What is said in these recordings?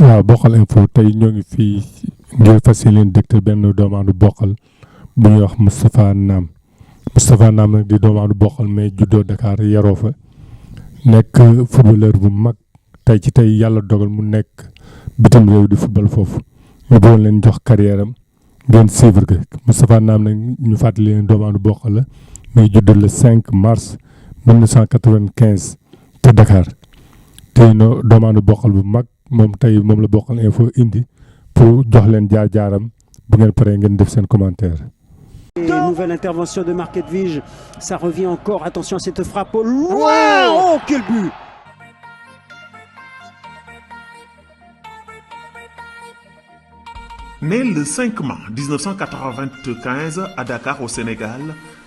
waaw Bokkal info tey ñoo ngi fii ngir fas yéene dégtal benn doomaanu Bokkal bu ñuy wax Moustapha Nam nag di doomaanu Bokkal mais juddoo Dakar yaroo fa nekk footballeur bu mag tey yàlla dogal mu nekk bitim réew di football foofu ñu doon leen jox carrière am ngeen suivre ko Moustapha Nam nag ñu fàttali leen doomaanu Bokkal la muy judd le 5 mars 1995 te Dakar tey no doomaanu Bokkal bu mag moom la Bokkal info indi pour jox leen jaar-jaaram bu ngeen paree ngeen def seen commentaire. Et nouvelle intervention de Marc Edwige, ça revient encore, attention à cette frappe au loin, oh quel but! Né le 5 mars 1995 à Dakar au Sénégal,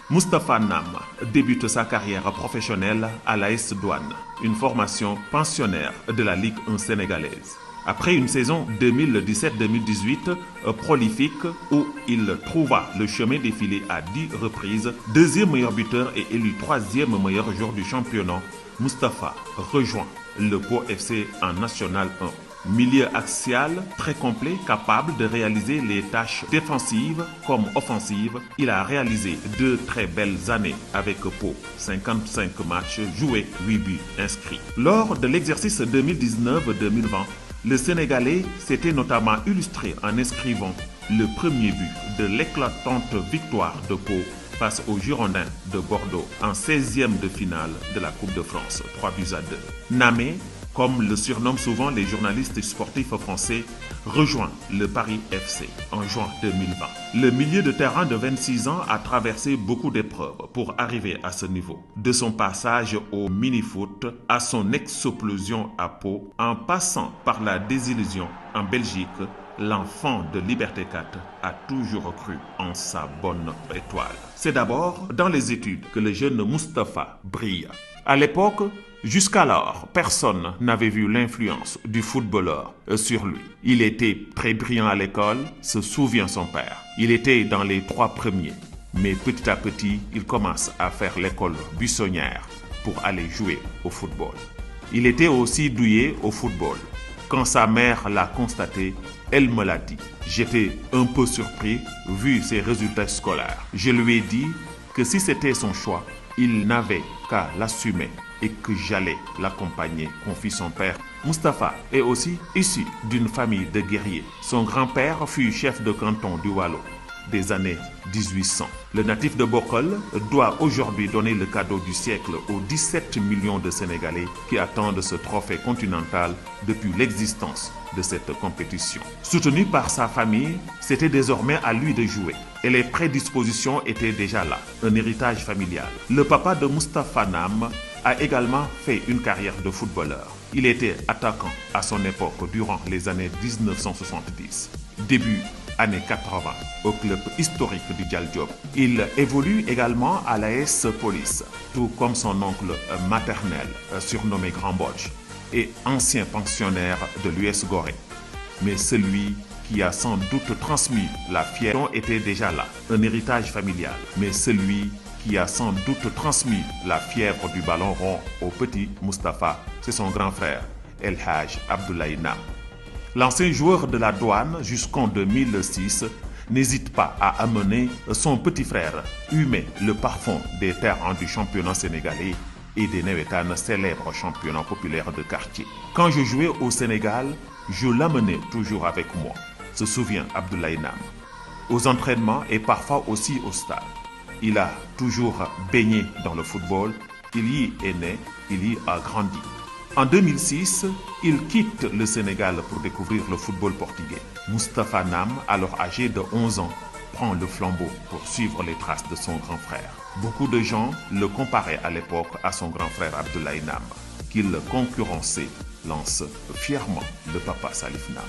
Moustapha Nam débute sa carrière professionnelle à l'AS Douanes, une formation pensionnaire de la Ligue 1 sénégalaise. Après une saison 2017-2018 prolifique où il trouva le chemin défilé à 10 reprises, deuxième meilleur buteur et élu troisième meilleur joueur du championnat, Moustapha rejoint le Pau FC en National 1. Milieu axial, très complet, capable de réaliser les tâches défensives comme offensives, il a réalisé 2 très belles années avec Pau. 55 matchs joués, 8 buts inscrits. Lors de l'exercice 2019-2020, le Sénégalais s'était notamment illustré en inscrivant le premier but de l'éclatante victoire de Pau face aux Girondins de Bordeaux en 16e de finale de la Coupe de France, 3-2. Namé, comme le surnomment souvent les journalistes sportifs français, rejoint le Paris FC en juin 2020. Le milieu de terrain de 26 ans a traversé beaucoup d'épreuves pour arriver à ce niveau. De son passage au mini-foot à son explosion à Pau, en passant par la désillusion en Belgique, l'enfant de Liberté 4 a toujours cru en sa bonne étoile. C'est d'abord dans les études que le jeune Moustapha brille. À l'époque, jusqu'alors, personne n'avait vu l'influence du footballeur sur lui. Il était très brillant à l'école, se souvient son père. Il était dans les 3 premiers, mais petit à petit, il commence à faire l'école buissonnière pour aller jouer au football. Il était aussi doué au football. Quand sa mère l'a constaté, elle me l'a dit. J'étais un peu surpris vu ses résultats scolaires. Je lui ai dit que si c'était son choix, il n'avait qu'à l'assumer et que j'allais l'accompagner, confie son père. Moustapha est aussi issu d'une famille de guerriers. Son grand-père fut chef de canton du Waalo des années 1800. Le natif de Bokkal doit aujourd'hui donner le cadeau du siècle aux 17 millions de Sénégalais qui attendent ce trophée continental depuis l'existence de cette compétition. Soutenu par sa famille, c'était désormais à lui de jouer. Et les prédispositions étaient déjà là, un héritage familial. Le papa de Moustapha Nam a également fait une carrière de footballeur. Il était attaquant à son époque durant les années 1970. Début années 80 au club historique du Dial Diop. Il évolue également à l'AS Police, tout comme son oncle maternel, surnommé Grand Bodge, et ancien pensionnaire de l'US Gorée. Mais celui qui a sans doute transmis la fièvre était déjà là, un héritage familial. Mais celui qui a sans doute transmis la fièvre du ballon rond au petit Moustapha, c'est son grand frère, El Hadj Abdoulaye Nam. L'ancien joueur de la Douane jusqu'en 2006 n'hésite pas à amener son petit frère humer le parfum des terrains du championnat sénégalais et des Navétanes, célèbres championnats populaires de quartier. Quand je jouais au Sénégal, je l'amenais toujours avec moi, se souvient Abdoulaye Nam. Aux entraînements et parfois aussi au stade. Il a toujours baigné dans le football, il y est né, il y a grandi. En 2006, il quitte le Sénégal pour découvrir le football portugais. Moustapha Nam, alors âgé de 11 ans, prend le flambeau pour suivre les traces de son grand frère. Beaucoup de gens le comparaient à l'époque à son grand frère Abdoulaye Nam, qu'il concurrençait, lance fièrement le papa Salif Nam.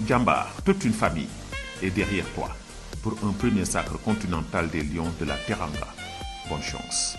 Djambar, toute une famille est derrière toi pour un premier sacre continental des Lions de la Teranga. Bonne chance.